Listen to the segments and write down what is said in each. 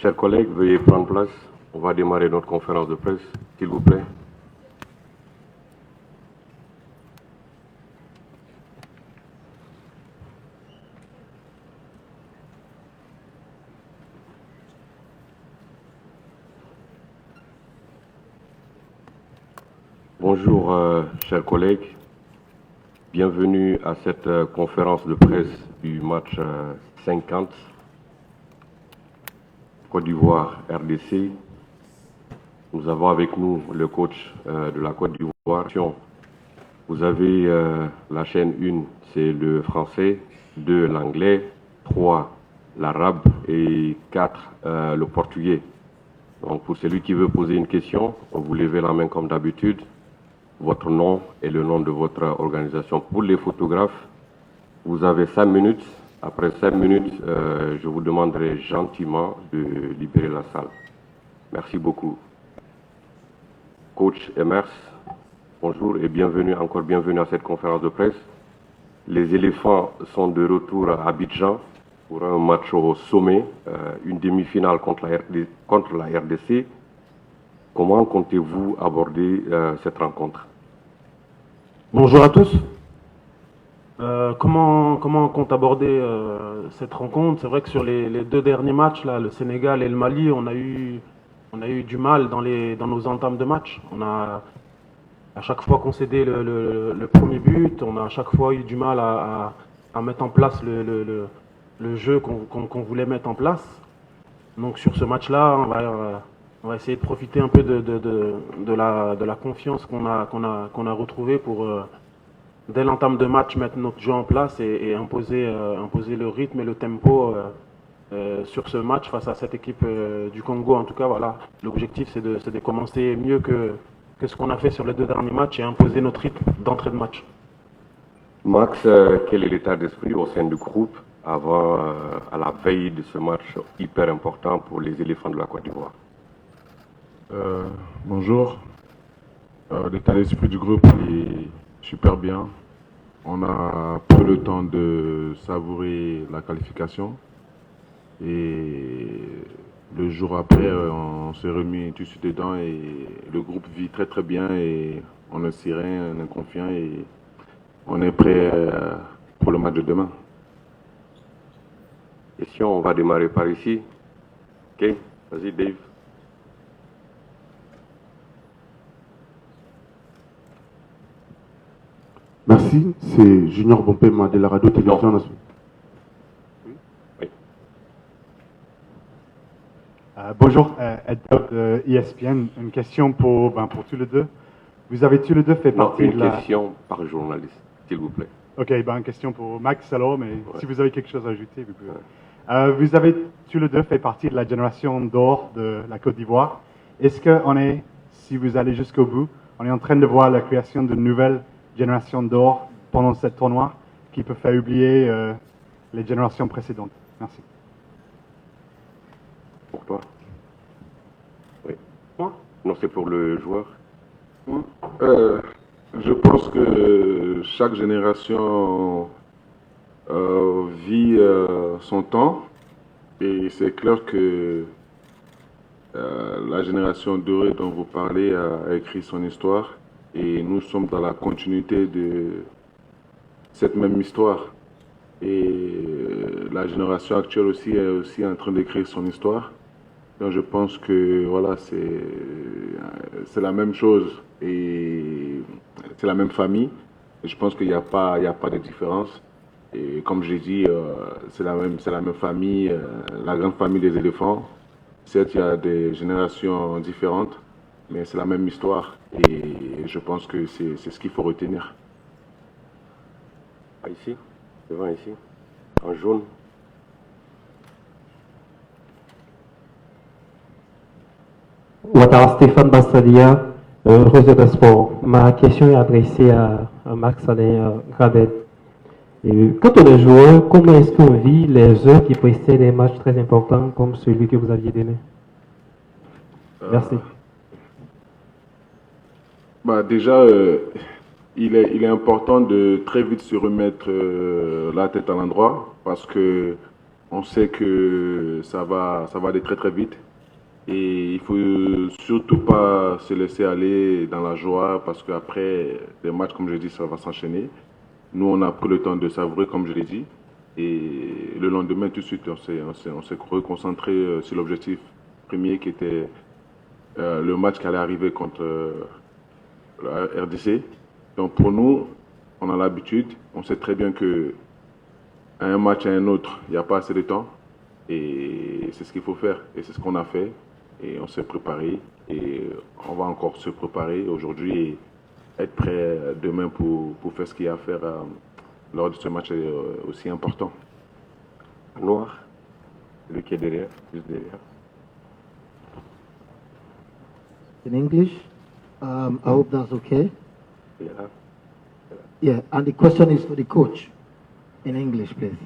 Chers collègues, veuillez prendre place. On va démarrer notre conférence de presse, s'il vous plaît. Bonjour, chers collègues. Bienvenue à cette conférence de presse du match 50 Côte d'Ivoire RDC. Nous avons avec nous le coach de la Côte d'Ivoire. Vous avez la chaîne 1, c'est le français, 2, l'anglais, 3, l'arabe et 4, le portugais. Donc pour celui qui veut poser une question, vous levez la main comme d'habitude, votre nom et le nom de votre organisation. Pour les photographes, vous avez 5 minutes. Après 5 minutes, je vous demanderai gentiment de libérer la salle. Merci beaucoup. Coach Emers, bonjour et bienvenue, encore bienvenue à cette conférence de presse. Les éléphants sont de retour à Abidjan pour un match au sommet, une demi-finale contre la RDC. Comment comptez-vous aborder cette rencontre? Bonjour à tous. Comment on compte aborder cette rencontre? C'est vrai que sur les deux derniers matchs, là, le Sénégal et le Mali, on a eu du mal dans nos entames de match. On a à chaque fois concédé le premier but, on a à chaque fois eu du mal à mettre en place le jeu qu'on voulait mettre en place. Donc sur ce match-là, on va essayer de profiter un peu de la confiance qu'on a retrouvée pour, dès l'entame de match, mettre notre jeu en place et imposer le rythme et le tempo sur ce match face à cette équipe du Congo. En tout cas, voilà, l'objectif c'est de commencer mieux que ce qu'on a fait sur les deux derniers matchs et imposer notre rythme d'entrée de match. Max, quel est l'état d'esprit au sein du groupe avant, à la veille de ce match hyper important pour les éléphants de la Côte d'Ivoire? Bonjour. L'état d'esprit du groupe est super bien. On a pris le temps de savourer la qualification et le jour après, on s'est remis tout de suite dedans et le groupe vit très très bien et on est serein, on est confiant et on est prêt pour le match de demain. Question, on va démarrer par ici. Ok, vas-y Dave. Merci, c'est Junior Bompema de la radio-télévision nationale. Oui. Bonjour, Ed de ESPN. Une question pour tous les deux. Vous avez tous les deux fait partie de la... Une question par journaliste, s'il vous plaît. Ok, une question pour Max alors, mais si vous avez quelque chose à ajouter, vous pouvez. Ouais. Vous avez tous les deux fait partie de la génération d'or de la Côte d'Ivoire. Est-ce qu'on est, si vous allez jusqu'au bout, on est en train de voir la création de nouvelles génération d'or pendant ce tournoi qui peut faire oublier les générations précédentes? Merci. Pour toi? Oui. Moi? Non, c'est pour le joueur. Je pense que chaque génération vit son temps et c'est clair que la génération dorée dont vous parlez a écrit son histoire et nous sommes dans la continuité de cette même histoire. Et la génération actuelle aussi est aussi en train d'écrire son histoire. Donc je pense que voilà, c'est la même chose et c'est la même famille. Et je pense qu'il n'y a pas de différence. Et comme j'ai dit, c'est la même famille, la grande famille des éléphants. Certes, il y a des générations différentes, mais c'est la même histoire. Et je pense que c'est ce qu'il faut retenir. Ici, devant ici, en jaune. Ouattara Stéphane Bassalia, Rose de Sport. Ma question est adressée à Max-Alain Gravel. Quand on est joueur, comment est-ce qu'on vit les heures qui précèdent des matchs très importants comme celui que vous aviez donné? Merci. Déjà, il est important de très vite se remettre la tête à l'endroit parce que On sait que ça va aller très très vite. Et il faut surtout pas se laisser aller dans la joie parce qu'après, les matchs, comme je dis, ça va s'enchaîner. Nous, on a pris le temps de savourer, comme je l'ai dit. Et le lendemain, tout de suite, on s'est reconcentré sur l'objectif premier qui était le match qui allait arriver contre la RDC. Donc pour nous, on a l'habitude, on sait très bien que à un match et à un autre, il n'y a pas assez de temps. Et c'est ce qu'il faut faire. Et c'est ce qu'on a fait. Et on s'est préparé. Et on va encore se préparer aujourd'hui et être prêt demain pour faire ce qu'il y a à faire lors de ce match aussi important. Noir, celui qui est derrière, juste derrière. In English. I hope that's okay. Il est là. Yeah, and the question is for the coach. In English, please.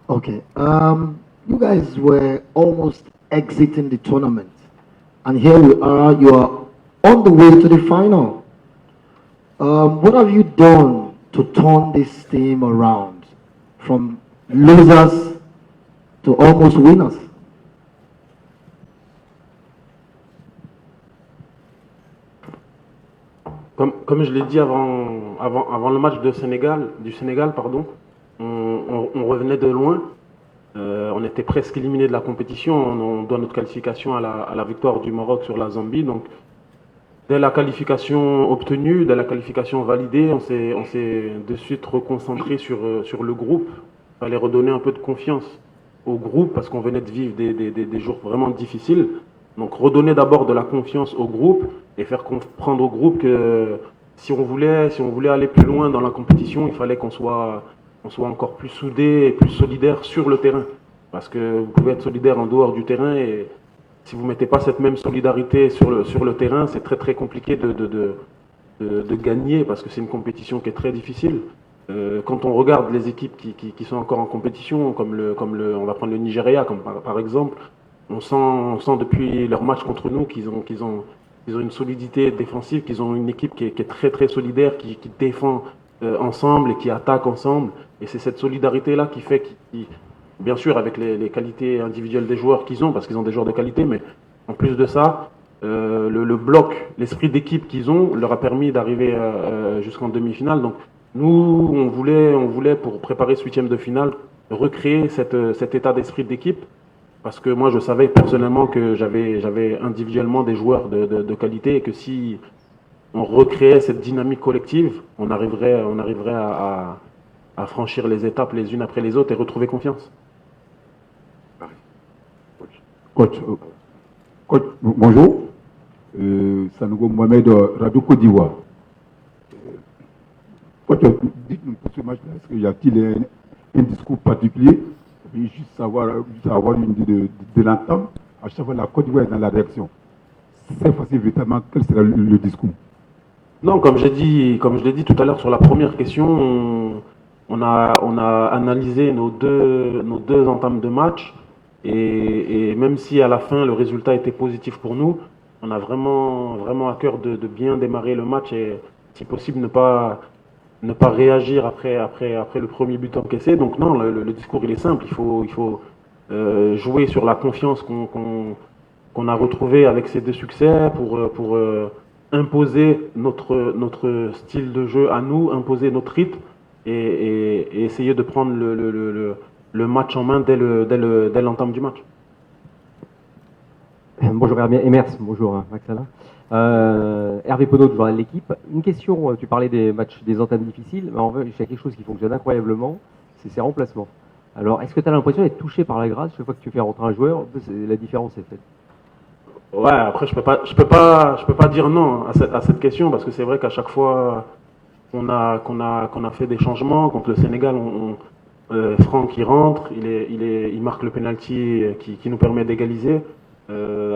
Okay. You guys were almost exiting the tournament. And here we are, you are on the way to the final. What have you done to turn this team around from losers to almost winners? Comme je l'ai dit avant le match du Sénégal, pardon, on revenait de loin. On était presque éliminé de la compétition. On doit notre qualification à la victoire du Maroc sur la Zambie. Donc, dès la qualification obtenue, dès la qualification validée, on s'est de suite reconcentré sur le groupe. Il fallait redonner un peu de confiance au groupe parce qu'on venait de vivre des jours vraiment difficiles. Donc redonner d'abord de la confiance au groupe et faire comprendre au groupe que si on voulait aller plus loin dans la compétition, il fallait qu'on soit encore plus soudés et plus solidaires sur le terrain. Parce que vous pouvez être solidaire en dehors du terrain et si vous ne mettez pas cette même solidarité sur le terrain, c'est très très compliqué de gagner parce que c'est une compétition qui est très difficile. Quand on regarde les équipes qui sont encore en compétition, on va prendre le Nigeria comme par exemple, on sent depuis leur match contre nous qu'ils ont une solidité défensive, qu'ils ont une équipe qui est très très solidaire, qui défend ensemble et qui attaque ensemble. Et c'est cette solidarité-là qui fait bien sûr avec les qualités individuelles des joueurs qu'ils ont, parce qu'ils ont des joueurs de qualité, mais en plus de ça, le bloc, l'esprit d'équipe qu'ils ont leur a permis d'arriver jusqu'en demi-finale. Donc nous, on voulait pour préparer ce huitième de finale, recréer cet état d'esprit d'équipe. Parce que moi, je savais personnellement que j'avais individuellement des joueurs de qualité et que si on recréait cette dynamique collective, on arriverait à franchir les étapes les unes après les autres et retrouver confiance. Coach, bonjour. Sanogo Mohamed, Radio Côte d'Ivoire. Coach, dites-nous pour ce match-là, est-ce qu'il y a-t-il un discours particulier? Juste avoir une idée de l'entame. À chaque fois, la Côte d'Ivoire est dans la réaction. Cette fois-ci, véritablement, quel sera le discours? Non, comme je l'ai dit tout à l'heure sur la première question, on a analysé nos deux entames de match et même si à la fin le résultat était positif pour nous, on a vraiment à cœur de bien démarrer le match et si possible ne pas réagir après le premier but encaissé. Donc non, le discours il est simple, il faut jouer sur la confiance qu'on a retrouvée avec ces deux succès pour imposer notre style de jeu à nous, imposer notre rythme et essayer de prendre le match en main dès l'entame du match. Bonjour Emers, bonjour Max Alain. Hervé Penaud, joueur de l'équipe. Une question, tu parlais des matchs, des entames difficiles, mais en fait, il y a quelque chose qui fonctionne incroyablement, c'est ses remplacements. Alors, est-ce que tu as l'impression d'être touché par la grâce chaque fois que tu fais rentrer un joueur? La différence est faite. Ouais, après je peux pas dire non à cette question parce que c'est vrai qu'à chaque fois qu'on a fait des changements contre le Sénégal, Franck il rentre, il marque le penalty qui nous permet d'égaliser.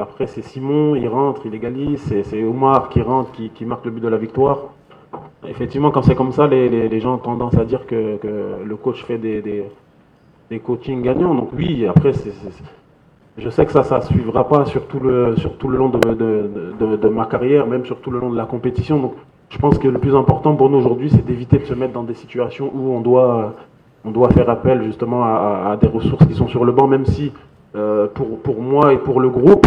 Après c'est Simon, il rentre, il égalise, c'est Omar qui rentre, qui marque le but de la victoire. Effectivement, quand c'est comme ça, les gens ont tendance à dire que le coach fait des coachings gagnants. Donc oui, après je sais que ça suivra pas sur tout le long de ma carrière, même sur tout le long de la compétition. Donc je pense que le plus important pour nous aujourd'hui, c'est d'éviter de se mettre dans des situations où on doit on doit faire appel justement à des ressources qui sont sur le banc, même si pour moi et pour le groupe,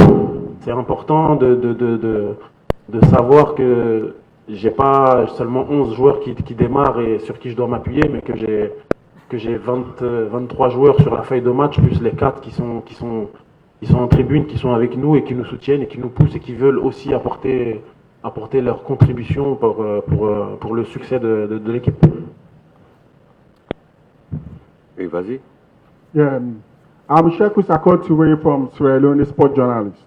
c'est important de savoir que j'ai pas seulement 11 joueurs qui démarrent et sur qui je dois m'appuyer, mais que j'ai 23 joueurs sur la feuille de match, plus les 4 qui sont en tribune, qui sont avec nous et qui nous soutiennent et qui nous poussent et qui veulent aussi apporter leur contribution pour le succès de l'équipe. Et vas-y. Yeah, I'm Sheku Sakot Toure from Sierra Leone, sport journalist.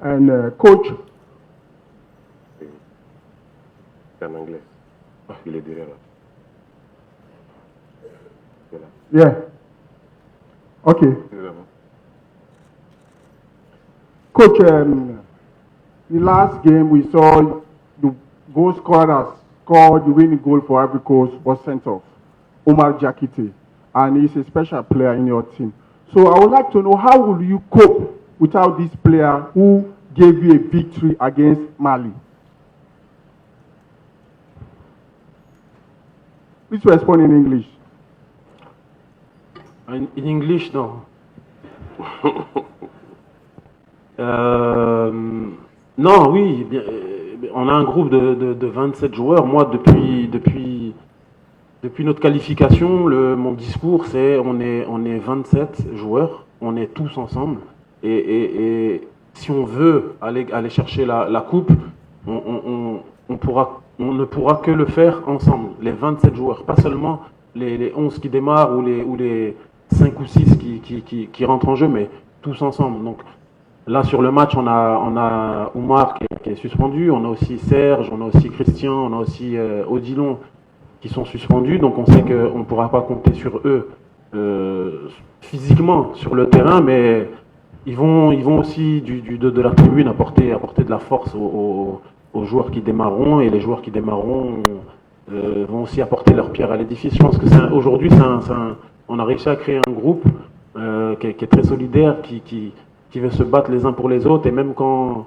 And coach. C'est en anglais. Il est derrière là. Yeah. Okay. Coach, the last game we saw the goal scorer scored the winning goal for Ivory Coast was sent off, Omar Jakite, and he's a special player in your team. So I would like to know, how will you cope without this player who gave you a victory against Mali? Please respond in English. In English, no. Non, oui, on a un groupe de 27 joueurs. Moi, depuis notre qualification, mon discours, c'est on est 27 joueurs, on est tous ensemble. Et si on veut aller chercher la coupe, on ne pourra que le faire ensemble, les 27 joueurs, pas seulement les 11 qui démarrent ou les 5 ou 6 qui rentrent en jeu, mais tous ensemble. Donc là, sur le match, on a Oumar qui est suspendu, on a aussi Serge, on a aussi Christian, on a aussi Odilon qui sont suspendus. Donc on sait qu'on ne pourra pas compter sur eux physiquement sur le terrain, mais ils vont aussi de la tribune apporter de la force aux joueurs qui démarreront, et les joueurs qui démarreront vont aussi apporter leur pierre à l'édifice. Je pense que aujourd'hui, on a réussi à créer un groupe qui est très solidaire, qui veut se battre les uns pour les autres, et même quand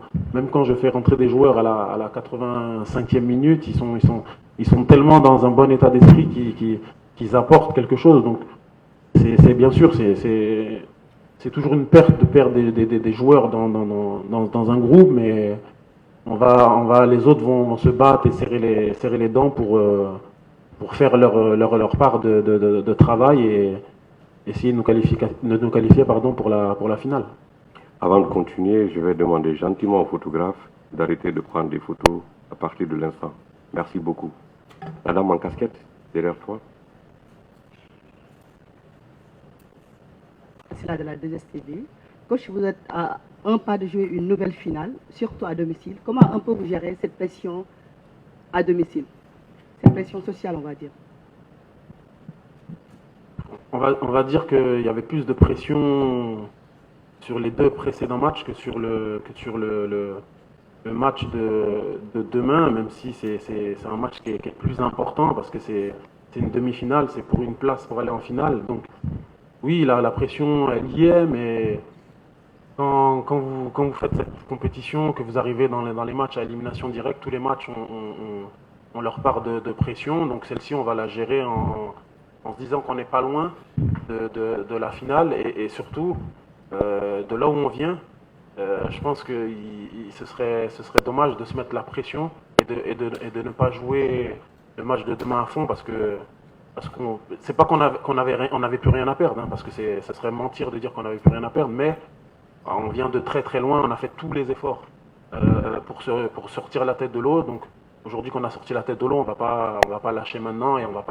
je fais rentrer des joueurs à la 85e minute, ils sont tellement dans un bon état d'esprit qu'ils apportent quelque chose. Donc c'est bien sûr, c'est toujours une perte de perdre des joueurs dans un groupe, mais les autres vont se battre et serrer les dents pour faire leur part de travail et essayer de nous qualifier pour la finale. Avant de continuer, je vais demander gentiment au photographe d'arrêter de prendre des photos à partir de l'instant. Merci beaucoup. La dame en casquette, derrière toi. C'est là de la 2STV. Coach, vous êtes à un pas de jouer une nouvelle finale, surtout à domicile. Comment un peu vous gérez cette pression à domicile? Cette pression sociale, on va dire. On va dire qu'il y avait plus de pression sur les 2 précédents matchs que sur le match de demain, même si c'est un match qui est plus important parce que c'est une demi-finale, c'est pour une place pour aller en finale. Donc oui, la pression elle y est, mais quand vous faites cette compétition, que vous arrivez dans les matchs à élimination directe, tous les matchs ont leur part de pression. Donc celle-ci, on va la gérer en se disant qu'on n'est pas loin de la finale et surtout de là où on vient. Je pense que ce serait dommage de se mettre la pression et de ne pas jouer le match de demain à fond parce que c'est pas qu'on avait plus rien à perdre, hein, parce que ce serait mentir de dire qu'on n'avait plus rien à perdre, mais on vient de très très loin, on a fait tous les efforts pour sortir la tête de l'eau. Donc aujourd'hui qu'on a sorti la tête de l'eau, on va pas lâcher maintenant et on va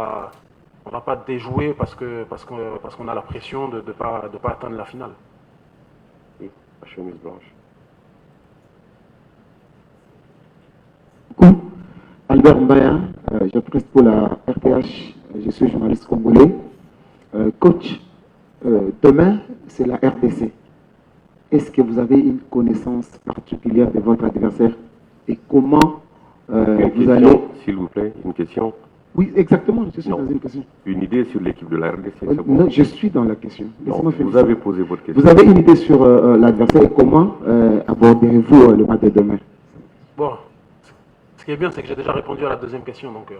pas déjouer parce qu'on a la pression de pas atteindre la finale. Oui, la chemise blanche. Coucou, Albert Mbaya, je presse pour la RTH, je suis journaliste congolais. Coach, demain c'est la RDC. Est-ce que vous avez une connaissance particulière de votre adversaire et comment vous allez... S'il vous plaît, une question. Oui, exactement, je suis dans une question. Une idée sur l'équipe de la RDC, non, je suis dans la question. Vous avez posé votre question. Vous avez une idée sur l'adversaire et comment aborderez-vous le match de demain? Bon, ce qui est bien, c'est que j'ai déjà répondu à la deuxième question. Donc,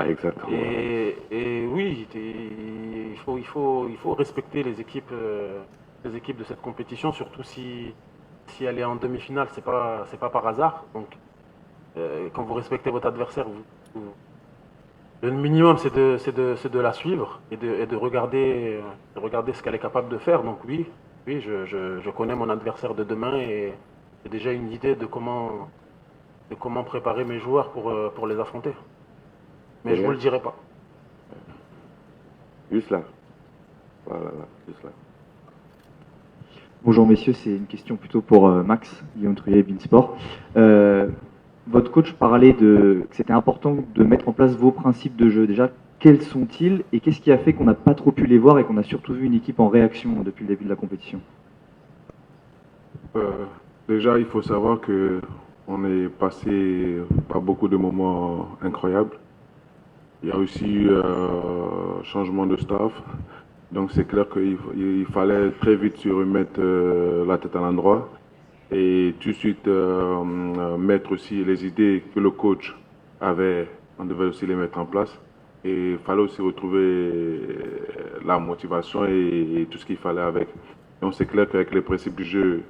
exactement. Et oui, il faut respecter les équipes de cette compétition, surtout si elle est en demi-finale, c'est pas par hasard. Donc, quand vous respectez votre adversaire, le minimum c'est de la suivre et de regarder ce qu'elle est capable de faire. Donc oui, je connais mon adversaire de demain et j'ai déjà une idée de comment préparer mes joueurs pour les affronter. Mais je vous le dirai pas. Juste là. Voilà, là, juste là. Bonjour messieurs, c'est une question plutôt pour Max, Guillaume Trouillet, Beansport. Votre coach parlait que c'était important de mettre en place vos principes de jeu. Déjà, quels sont-ils et qu'est-ce qui a fait qu'on n'a pas trop pu les voir et qu'on a surtout vu une équipe en réaction depuis le début de la compétition? Déjà, il faut savoir que on est passé par beaucoup de moments incroyables. Il y a aussi eu changement de staff. Donc c'est clair qu'il fallait très vite se remettre la tête à l'endroit et tout de suite mettre aussi les idées que le coach avait, on devait aussi les mettre en place. Et il fallait aussi retrouver la motivation et tout ce qu'il fallait avec. Donc c'est clair qu'avec les principes du jeu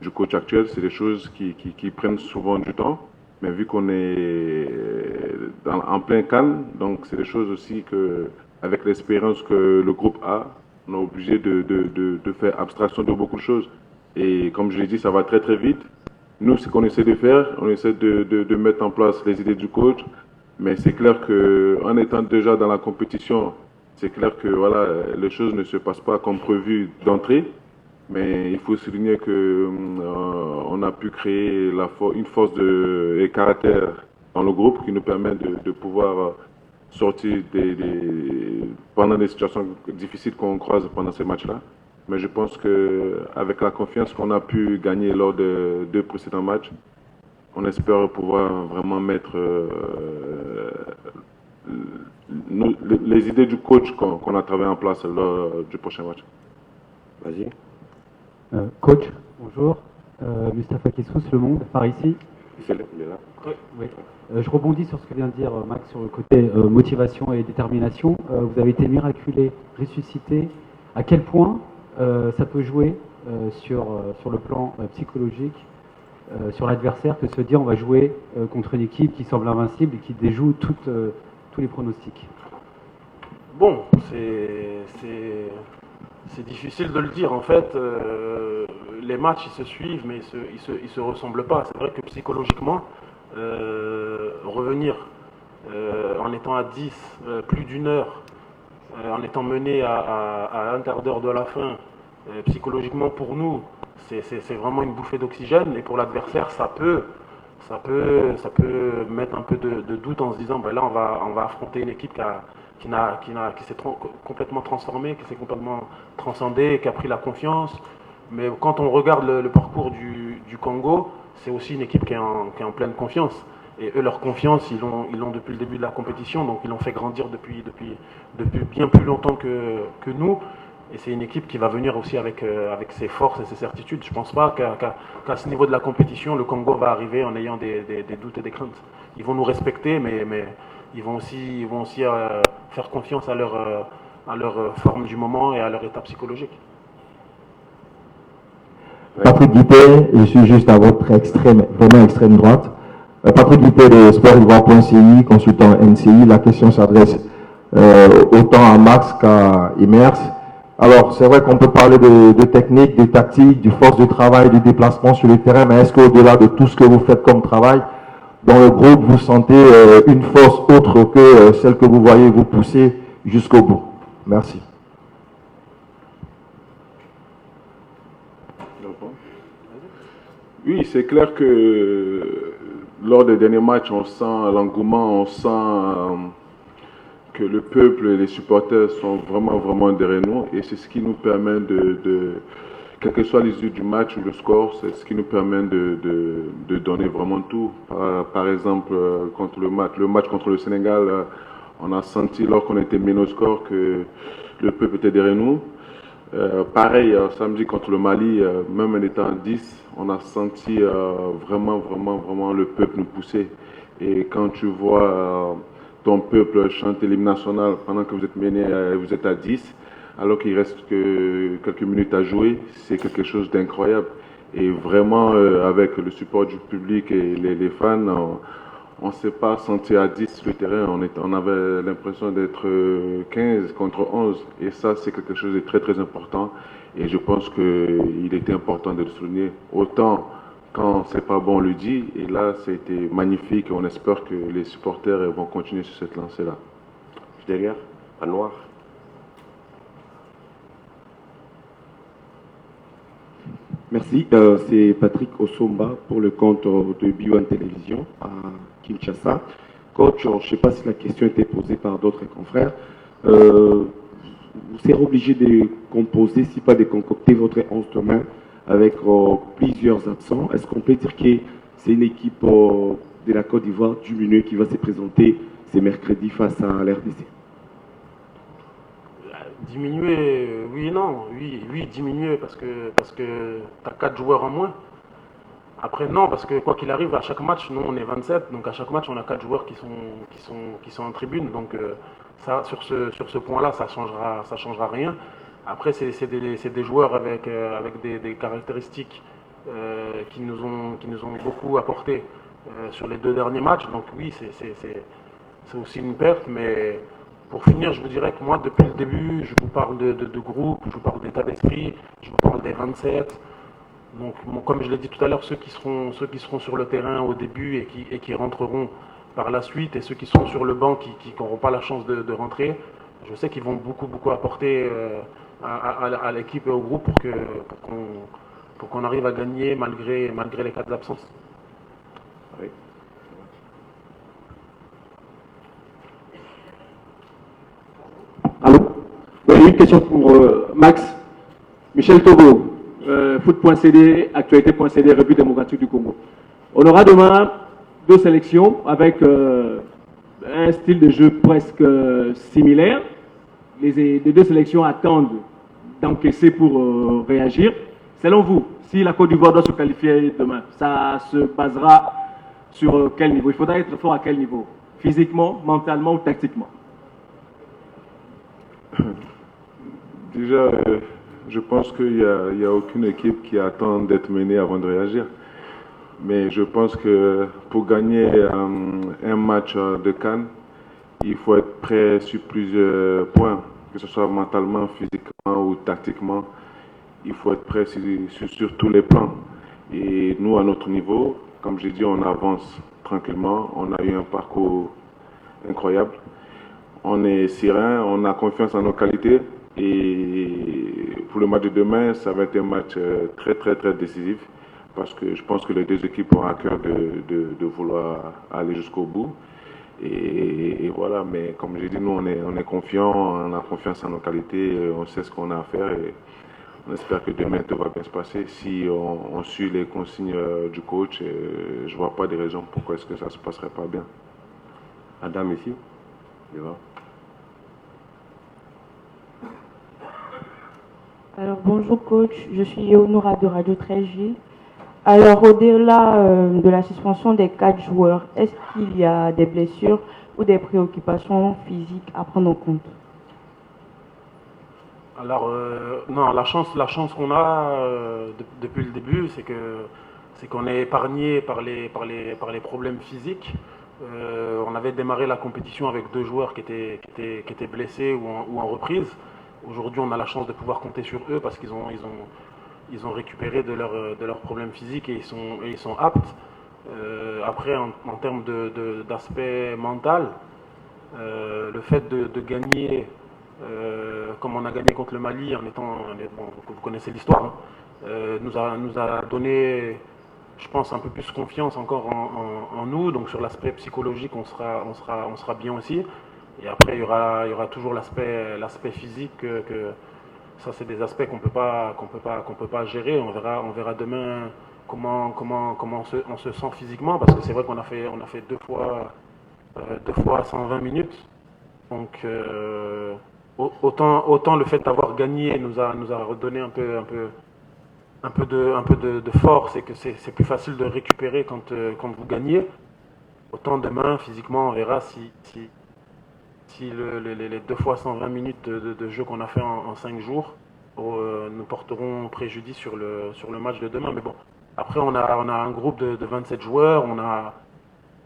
du coach actuel, c'est des choses qui prennent souvent du temps. Mais vu qu'on est en plein calme, donc c'est des choses aussi que, avec l'expérience que le groupe a, on est obligé de faire abstraction de beaucoup de choses. Et comme je l'ai dit, ça va très très vite. Nous, ce qu'on essaie de faire, on essaie de mettre en place les idées du coach. Mais c'est clair qu'en étant déjà dans la compétition, c'est clair que voilà, les choses ne se passent pas comme prévu d'entrée. Mais il faut souligner qu'on a pu créer une force et caractère dans le groupe qui nous permet de pouvoir sortir pendant des situations difficiles qu'on croise pendant ces matchs-là. Mais je pense qu'avec la confiance qu'on a pu gagner lors des 2 précédents matchs, on espère pouvoir vraiment mettre les idées du coach qu'on a travaillé en place lors du prochain match. Vas-y. Coach, bonjour. Mustapha Kessous, Le Monde, par ici. Il est là. Oui. Je rebondis sur ce que vient de dire Max sur le côté motivation et détermination. Vous avez été miraculé, ressuscité. À quel point ça peut jouer sur le plan psychologique, sur l'adversaire, que de se dire on va jouer contre une équipe qui semble invincible et qui déjoue tous les pronostics? Bon, c'est difficile de le dire. En fait, les matchs ils se suivent, mais ils se ressemblent pas. C'est vrai que psychologiquement, revenir en étant à 10, plus d'une heure, en étant mené à un quart d'heure de la fin, psychologiquement pour nous, c'est vraiment une bouffée d'oxygène. Et pour l'adversaire, ça peut mettre un peu de doute en se disant, ben là, on va affronter une équipe qui s'est complètement transformée, qui s'est complètement transcendée, qui a pris la confiance. Mais quand on regarde le parcours du Congo, c'est aussi une équipe qui est en pleine confiance. Et eux, leur confiance, ils l'ont depuis le début de la compétition, donc ils l'ont fait grandir depuis bien plus longtemps que nous. Et c'est une équipe qui va venir aussi avec ses forces et ses certitudes. Je ne pense pas qu'à ce niveau de la compétition, le Congo va arriver en ayant des doutes et des craintes. Ils vont nous respecter, mais ils vont aussi faire confiance à leur forme du moment et à leur état psychologique. Patrick Guittet, je suis juste à votre vraiment extrême droite. Patrick Guittet de sportivoire.ci, consultant NCI. La question s'adresse autant à Max qu'à Imers. Alors, c'est vrai qu'on peut parler de technique, de tactique, du force de travail, du déplacement sur le terrain, mais est-ce qu'au-delà de tout ce que vous faites comme travail, dans le groupe, vous sentez une force autre que celle que vous voyez vous pousser jusqu'au bout? Merci. Oui, c'est clair que lors des derniers matchs, on sent l'engouement, on sent que le peuple et les supporters sont vraiment derrière nous. Et c'est ce qui nous permet quelle que soit l'issue du match ou le score, c'est ce qui nous permet de donner vraiment tout. Par exemple, contre le match contre le Sénégal, on a senti, lorsqu'on était mené au score, que le peuple était derrière nous. Pareil, samedi contre le Mali, même en étant 10, on a senti vraiment le peuple nous pousser. Et quand tu vois ton peuple chanter l'hymne national pendant que vous êtes mené, vous êtes à 10, alors qu'il reste que quelques minutes à jouer, c'est quelque chose d'incroyable. Et vraiment, avec le support du public et les fans, on ne s'est pas senti à 10 sur le terrain. On avait l'impression d'être 15 contre 11. Et ça, c'est quelque chose de très, très important. Et je pense qu'il était important de le souligner. Autant quand c'est pas bon, on le dit. Et là, c'était magnifique. Et on espère que les supporters vont continuer sur cette lancée-là. Derrière, à noir. Merci, c'est Patrick Osomba pour le compte de BioOne Télévision à Kinshasa. Coach, je ne sais pas si la question était posée par d'autres confrères. Vous serez obligé de composer, si pas de concocter votre 11 demain avec plusieurs absents. Est-ce qu'on peut dire que c'est une équipe de la Côte d'Ivoire diminuée qui va se présenter ce mercredi face à l'RDC? Diminuer, oui et non. Oui, diminuer parce que tu as 4 joueurs en moins. Après, non, parce que quoi qu'il arrive, à chaque match, nous on est 27, donc à chaque match on a 4 joueurs qui sont en tribune. Donc ça, sur ce point-là, ça changera rien. Après, c'est des joueurs avec des caractéristiques qui nous ont beaucoup apporté sur les 2 derniers matchs. Donc oui, c'est aussi une perte, mais pour finir, je vous dirais que moi, depuis le début, je vous parle de groupe, je vous parle d'état d'esprit, je vous parle des 27. Donc, comme je l'ai dit tout à l'heure, ceux qui seront sur le terrain au début et qui rentreront par la suite, et ceux qui seront sur le banc qui n'auront pas la chance de rentrer, je sais qu'ils vont beaucoup apporter à l'équipe et au groupe pour qu'on arrive à gagner malgré les cas d'absence. Oui. Allô? Oui, une question pour Max. Michel Togo, foot.cd, actualité.cd, Revue démocratique du Congo. On aura demain 2 sélections avec un style de jeu presque similaire. Les 2 sélections attendent d'encaisser pour réagir. Selon vous, si la Côte d'Ivoire doit se qualifier demain, ça se basera sur quel niveau? Il faudra être fort à quel niveau? Physiquement, mentalement ou tactiquement? Déjà, je pense qu'il n'y a aucune équipe qui attend d'être menée avant de réagir. Mais je pense que pour gagner un match de CAN, il faut être prêt sur plusieurs points, que ce soit mentalement, physiquement ou tactiquement. Il faut être prêt sur tous les plans. Et nous, à notre niveau, comme j'ai dit, on avance tranquillement. On a eu un parcours incroyable. On est serein, on a confiance en nos qualités. Et pour le match de demain, ça va être un match très, très, très décisif. Parce que je pense que les 2 équipes ont à cœur de vouloir aller jusqu'au bout. Et voilà, mais comme j'ai dit, nous, on est confiants, on a confiance en nos qualités, on sait ce qu'on a à faire. Et on espère que demain, tout va bien se passer. Si on suit les consignes du coach, je ne vois pas de raison pourquoi est-ce que ça ne se passerait pas bien. Adam, ici. Alors bonjour coach, je suis Honora de Radio 13 Gilles. Alors au-delà de la suspension des 4 joueurs, est-ce qu'il y a des blessures ou des préoccupations physiques à prendre en compte? Alors non, la chance qu'on a depuis le début, c'est qu'on est épargné par les problèmes physiques. On avait démarré la compétition avec 2 joueurs qui étaient blessés ou en reprise. Aujourd'hui, on a la chance de pouvoir compter sur eux parce qu'ils ont récupéré de leurs problèmes physiques et ils sont aptes. Après, en termes d'aspect mental, le fait de gagner, comme on a gagné contre le Mali, vous connaissez l'histoire, nous a donné, je pense, un peu plus confiance encore en nous. Donc sur l'aspect psychologique, on sera bien aussi. Et après, il y aura toujours l'aspect physique que ça, c'est des aspects qu'on peut pas gérer. On verra demain comment on se sent physiquement, parce que c'est vrai qu'on a fait 2 fois 120 minutes. Donc autant le fait d'avoir gagné nous a redonné un peu de force, et que c'est plus facile de récupérer quand vous gagnez. Autant demain, physiquement, on verra si les 2 fois 120 minutes de jeu qu'on a fait en 5 jours nous porteront préjudice sur le match de demain. Mais bon, après on a un groupe de 27 joueurs,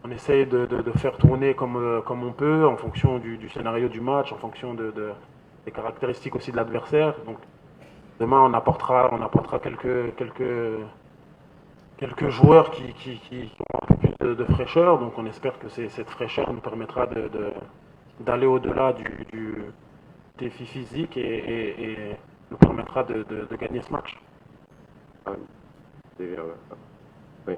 on essaye de faire tourner comme on peut en fonction du scénario du match, en fonction des caractéristiques aussi de l'adversaire. Donc demain on apportera quelques joueurs qui ont un peu plus de fraîcheur. Donc on espère que cette fraîcheur nous permettra d'aller au-delà du défi physique et nous permettra de gagner ce match. Oui.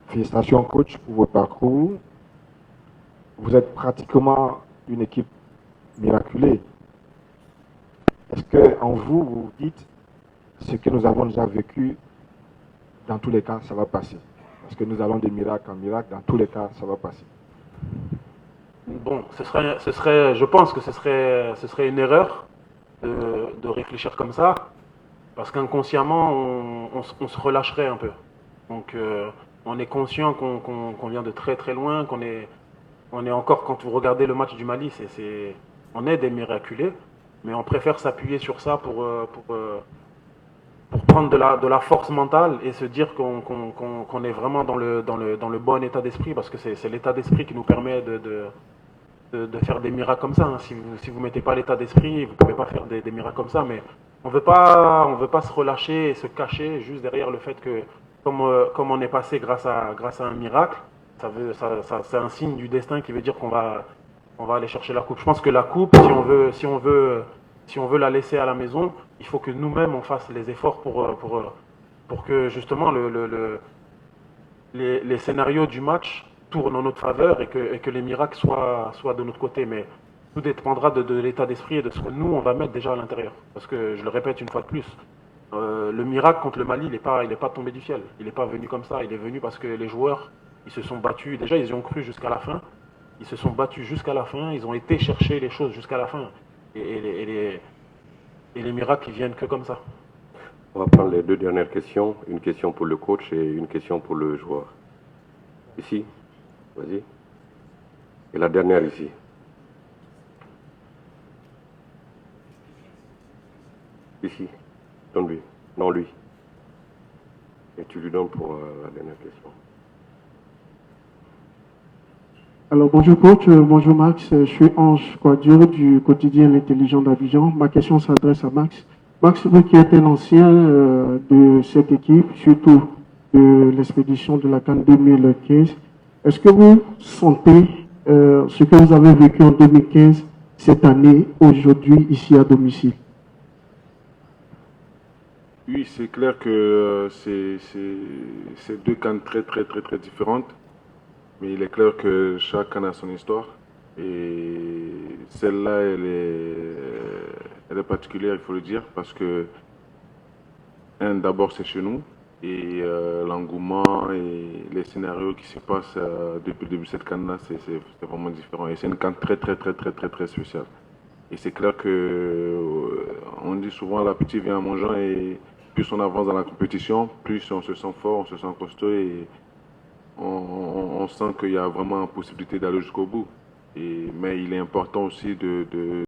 Félicitations coach pour votre parcours. Vous êtes pratiquement une équipe miraculée. Est-ce qu'en vous, vous dites ce que nous avons déjà vécu, dans tous les cas, ça va passer? Parce que nous allons de miracle en miracle, dans tous les cas, ça va passer. Bon, je pense que ce serait une erreur de réfléchir comme ça, parce qu'inconsciemment, on se relâcherait un peu. Donc, on est conscient qu'on vient de très très loin, qu'on est encore, quand vous regardez le match du Mali, on est des miraculés, mais on préfère s'appuyer sur ça pour prendre de la force mentale et se dire qu'on est vraiment dans le bon état d'esprit, parce que c'est l'état d'esprit qui nous permet de faire des miracles comme ça. Hein. Si vous ne mettez pas l'état d'esprit, vous ne pouvez pas faire des miracles comme ça, mais on veut pas se relâcher et se cacher juste derrière le fait que comme on est passé grâce à un miracle, c'est un signe du destin qui veut dire qu'on va aller chercher la coupe. Je pense que la coupe, si on veut la laisser à la maison, il faut que nous-mêmes on fasse les efforts pour que justement les scénarios du match tournent en notre faveur et que les miracles soient de notre côté. Mais tout dépendra de l'état d'esprit et de ce que nous on va mettre déjà à l'intérieur. Parce que je le répète une fois de plus, le miracle contre le Mali, il n'est pas tombé du ciel. Il n'est pas venu comme ça. Il est venu parce que les joueurs, ils se sont battus. Déjà, ils y ont cru jusqu'à la fin. Ils se sont battus jusqu'à la fin. Ils ont été chercher les choses jusqu'à la fin. Et les miracles, ils viennent que comme ça. On va prendre les 2 dernières questions. Une question pour le coach et une question pour le joueur. Ici, vas-y. Et la dernière ici. Ici. Donne-lui. Non, lui. Et tu lui donnes pour la dernière question. Alors bonjour coach, bonjour Max, je suis Ange Quadio du quotidien L'Intelligent d'Abidjan. Ma question s'adresse à Max. Max, vous qui êtes un ancien de cette équipe, surtout de l'expédition de la CAN 2015, est-ce que vous sentez ce que vous avez vécu en 2015 cette année, aujourd'hui, ici à domicile? Oui, c'est clair que c'est 2 CAN très différentes. Mais il est clair que chaque CAN a son histoire. Et celle-là, elle est particulière, il faut le dire, parce que, d'abord, c'est chez nous. Et l'engouement et les scénarios qui se passent depuis le début de cette CAN-là, c'est vraiment différent. Et c'est une CAN très spéciale. Et c'est clair que, on dit souvent, l'appétit vient en mangeant. Et plus on avance dans la compétition, plus on se sent fort, on se sent costaud. Et on sent qu'il y a vraiment possibilité d'aller jusqu'au bout. Mais il est important aussi de